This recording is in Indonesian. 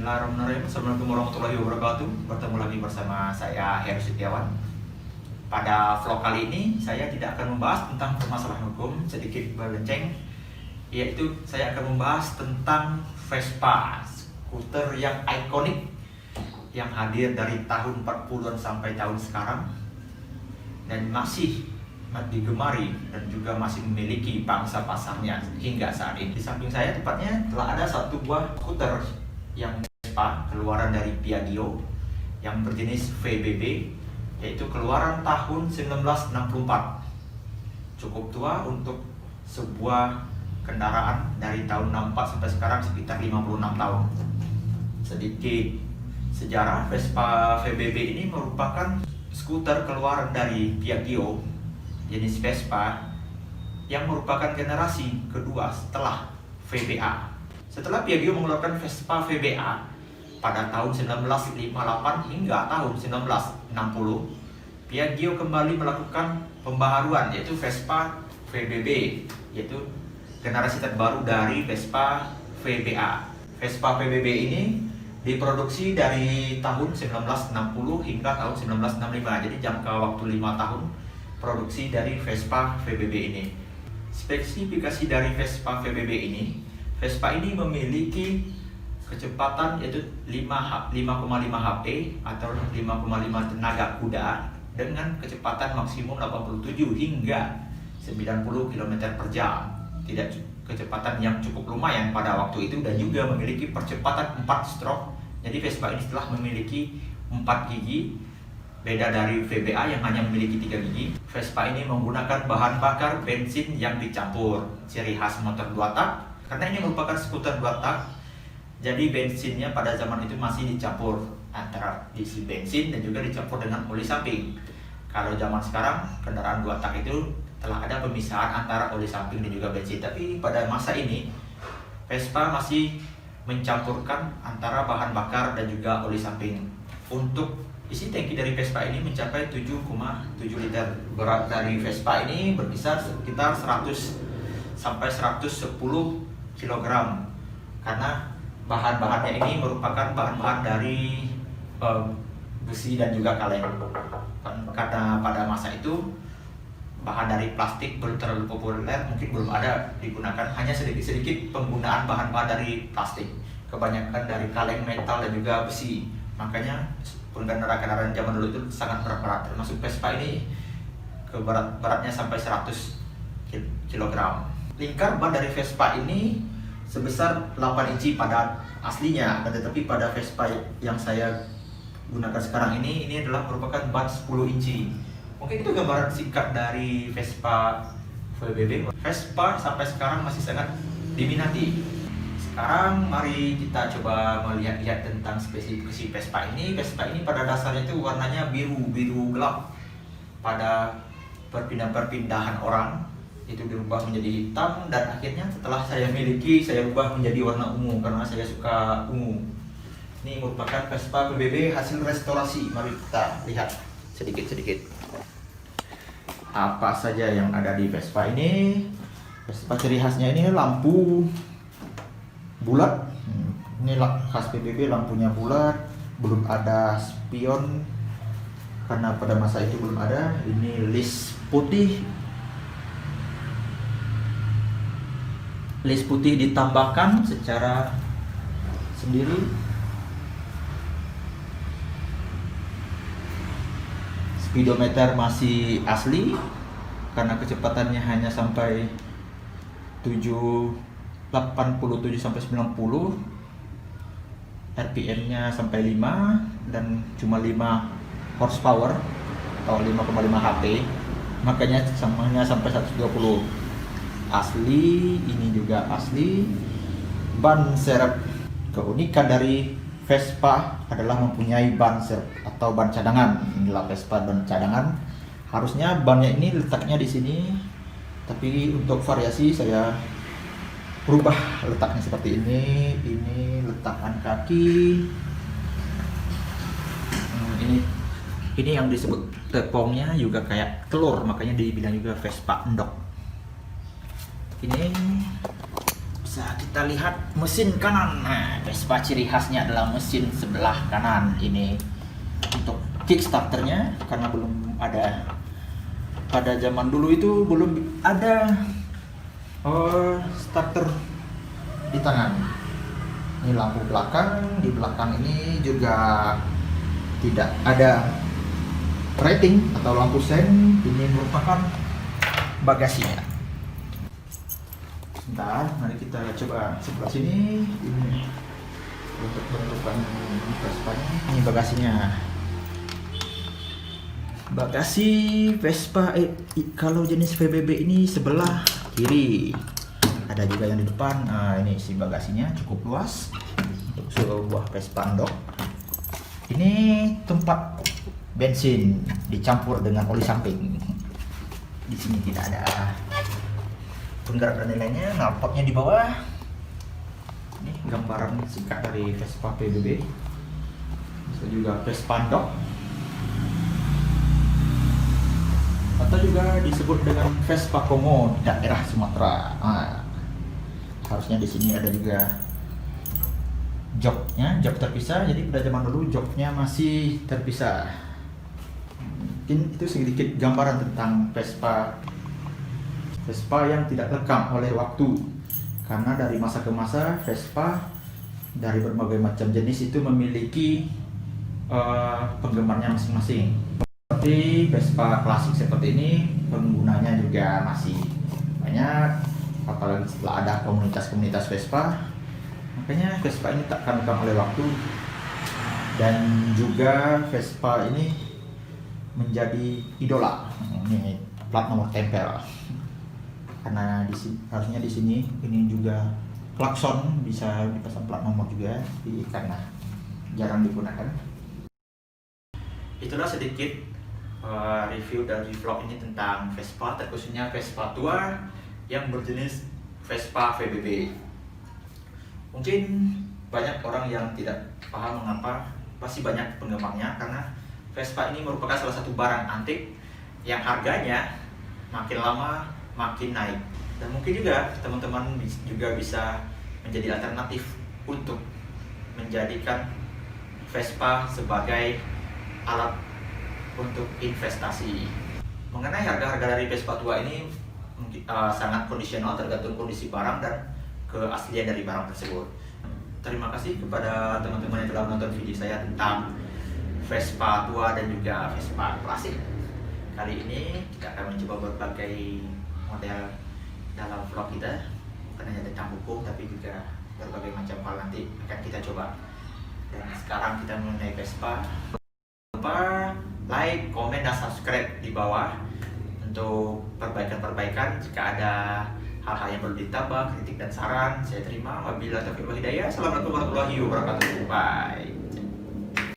Bismillahirrahmanirrahim. Assalamualaikum warahmatullahi wabarakatuh. Bertemu lagi bersama saya Heru Setiawan. Pada vlog kali ini saya tidak akan membahas tentang permasalahan hukum, sedikit berlenceng, yaitu saya akan membahas tentang Vespa, skuter yang ikonik yang hadir dari tahun 40-an sampai tahun sekarang dan masih digemari dan juga masih memiliki pangsa pasarnya hingga saat ini. Di samping saya tepatnya telah ada satu buah skuter yang Vespa keluaran dari Piaggio yang berjenis VBB, yaitu keluaran tahun 1964. Cukup tua untuk sebuah kendaraan dari tahun 64 sampai sekarang sekitar 56 tahun. Sedikit sejarah, Vespa VBB ini merupakan skuter keluaran dari Piaggio jenis Vespa yang merupakan generasi kedua setelah VBA. Setelah Piaggio mengeluarkan Vespa VBA pada tahun 1958 hingga tahun 1960, Piaggio kembali melakukan pembaharuan, yaitu Vespa VBB, yaitu generasi terbaru dari Vespa VBA. Vespa VBB ini diproduksi dari tahun 1960 hingga tahun 1965, jadi jangka waktu 5 tahun produksi dari Vespa VBB ini. Spesifikasi dari Vespa VBB ini, Vespa ini memiliki kecepatan yaitu 5,5 HP atau 5,5 tenaga kuda dengan kecepatan maksimum 87 hingga 90 km per jam. Tidak kecepatan yang cukup lumayan pada waktu itu, dan juga memiliki percepatan 4 stroke. Jadi Vespa ini telah memiliki 4 gigi, beda dari VBA yang hanya memiliki 3 gigi. Vespa ini menggunakan bahan bakar bensin yang dicampur, ciri khas motor 2 tak. Karena ini merupakan skuter 2 tak, jadi bensinnya pada zaman itu masih dicampur antara isi bensin dan juga dicampur dengan oli samping. Kalau zaman sekarang kendaraan 2 tak itu telah ada pemisahan antara oli samping dan juga bensin, tapi pada masa ini Vespa masih mencampurkan antara bahan bakar dan juga oli samping. Untuk isi tangki dari Vespa ini mencapai 7,7 liter. Berat dari Vespa ini berkisar sekitar 100 sampai 110 kg, karena bahan-bahannya ini merupakan bahan-bahan dari besi dan juga kaleng. Karena pada masa itu bahan dari plastik belum terlalu populer, mungkin belum ada digunakan, hanya sedikit-sedikit penggunaan bahan-bahan dari plastik, kebanyakan dari kaleng, metal dan juga besi. Makanya kendaraan zaman dulu itu sangat berat, termasuk Vespa ini beratnya sampai 100 kg. Lingkar ban dari Vespa ini sebesar 8 inci pada aslinya, tetapi pada Vespa yang saya gunakan sekarang ini adalah merupakan ban 10 inci. Mungkin itu gambaran singkat dari Vespa VBB. Vespa sampai sekarang masih sangat diminati. Sekarang mari kita coba melihat tentang spesifikasi Vespa ini. Vespa ini pada dasarnya itu warnanya biru gelap. Pada perpindahan orang itu dirubah menjadi hitam, dan akhirnya setelah saya miliki saya ubah menjadi warna ungu karena saya suka ungu. Ini merupakan Vespa VBB hasil restorasi. Mari kita lihat sedikit-sedikit apa saja yang ada di Vespa ini. Vespa ciri khasnya ini lampu bulat. Ini khas PBB, lampunya bulat, belum ada spion karena pada masa itu belum ada. Ini list putih, list putih ditambahkan secara sendiri. Speedometer masih asli karena kecepatannya hanya sampai 87 sampai 90, RPM-nya sampai 5 dan cuma 5 horsepower atau 5,5 HP, makanya samanya sampai 120. Asli, ini juga asli. Ban serep, keunikan dari Vespa adalah mempunyai ban serep atau ban cadangan. Inilah Vespa ban cadangan. Harusnya bannya ini letaknya di sini, tapi untuk variasi saya rubah letaknya seperti ini. Ini letakkan kaki. Ini yang disebut tepongnya juga kayak telur, makanya dibilang juga Vespa endok. Ini bisa kita lihat mesin kanan. Nah, Vespa ciri khasnya adalah mesin sebelah kanan ini. Untuk kickstarternya, karena belum ada, pada zaman dulu itu belum ada starter di tangan. Ini lampu belakang, di belakang ini juga tidak ada rating atau lampu sen. Ini merupakan bagasinya. Sebentar, mari kita coba sebelah sini. Ini untuk bentukan Vespa-nya. Ini bagasinya. Bagasi Vespa kalau jenis VBB ini sebelah kiri. Ada juga yang di depan. Nah, ini si bagasinya cukup luas untuk sebuah Vespa endok. Ini tempat bensin dicampur dengan oli samping. Di sini tidak ada penggerak dan lainnya. Knalpotnya di bawah. Ini gambaran singkat dari Vespa PBB. Bisa juga Vespa endok, atau juga disebut dengan Vespa Kongo di daerah Sumatera. Nah, harusnya di sini ada juga joknya, jok terpisah. Jadi pada zaman dulu joknya masih terpisah. Mungkin itu sedikit gambaran tentang Vespa yang tidak lekang oleh waktu, karena dari masa ke masa Vespa dari berbagai macam jenis itu memiliki penggemarnya masing-masing. Seperti Vespa klasik seperti ini, penggunanya juga masih banyak, apalagi setelah ada komunitas-komunitas Vespa. Makanya Vespa ini tak akan lekang oleh waktu, dan juga Vespa ini menjadi idola. Ini plat nomor tempel, karena harusnya di sini ini juga klakson bisa dipasang plat nomor juga, karena jarang digunakan. Itulah sedikit review dari vlog ini tentang Vespa, terkhususnya Vespa tua yang berjenis Vespa VBB. Mungkin banyak orang yang tidak paham mengapa pasti banyak penggemarnya, karena Vespa ini merupakan salah satu barang antik yang harganya makin lama makin naik. Dan mungkin juga teman-teman juga bisa menjadi alternatif untuk menjadikan Vespa sebagai alat untuk investasi. Mengenai harga-harga dari Vespa tua ini sangat kondisional, tergantung kondisi barang dan keaslian dari barang tersebut. Terima kasih kepada teman-teman yang telah menonton video saya tentang Vespa tua dan juga Vespa klasik. Kali ini kita akan mencoba berbagai model dalam vlog kita, bukan hanya tentang hukum tapi juga berbagai macam hal nanti akan kita coba. Dan sekarang kita mengenai Vespa. Jangan lupa like, komen, dan subscribe di bawah untuk perbaikan-perbaikan. Jika ada hal-hal yang perlu ditambah, kritik dan saran, saya terima. Wabillahi taufiq wal hidayah. Assalamualaikum warahmatullahi wabarakatuh. Bye.